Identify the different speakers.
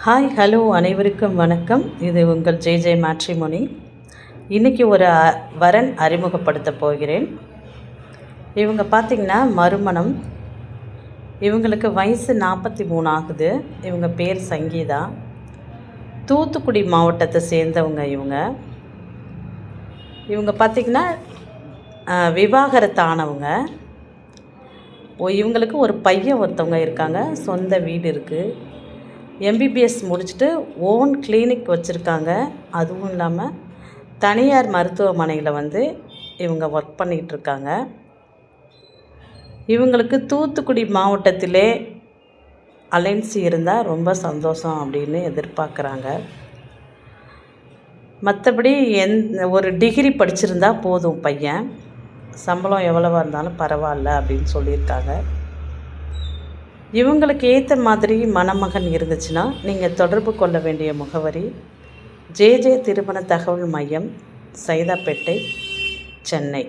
Speaker 1: Hi hello அனைவருக்கும் வணக்கம். இது உங்கள் ஜே மேட்ரிமோனி. இன்றைக்கி ஒரு வரன் அறிமுகப்படுத்த போகிறேன். இவங்க பார்த்திங்கன்னா மறுமணம். இவங்களுக்கு வயசு 43 ஆகுது. இவங்க பேர் சங்கீதா. தூத்துக்குடி மாவட்டத்தை சேர்ந்தவங்க இவங்க பார்த்திங்கன்னா விவாகரத்தானவங்க. இவங்களுக்கு ஒரு பையன் ஒருத்தவங்க இருக்காங்க. சொந்த வீடு இருக்குது. எம்பிபிஎஸ் முடிச்சுட்டு ஓன் கிளினிக் வச்சுருக்காங்க. அதுவும் இல்லாமல் தனியார் மருத்துவமனையில் இவங்க ஒர்க் பண்ணிகிட்ருக்காங்க. இவங்களுக்கு தூத்துக்குடி மாவட்டத்திலே அலைன்சி இருந்தால் ரொம்ப சந்தோஷம் அப்படின்னு எதிர்பார்க்குறாங்க. மற்றபடி ஒரு டிகிரி படிச்சிருந்தா போதும் பையன். சம்பளம் எவ்வளவா இருந்தாலும் பரவாயில்ல அப்படின்னு சொல்லியிருக்காங்க. இவங்களுக்கு ஏற்ற மாதிரி மணமகன் இருந்துச்சுன்னா நீங்கள் தொடர்பு கொள்ள வேண்டிய முகவரி ஜே திருமண தகவல் மையம், சைதாப்பேட்டை, சென்னை.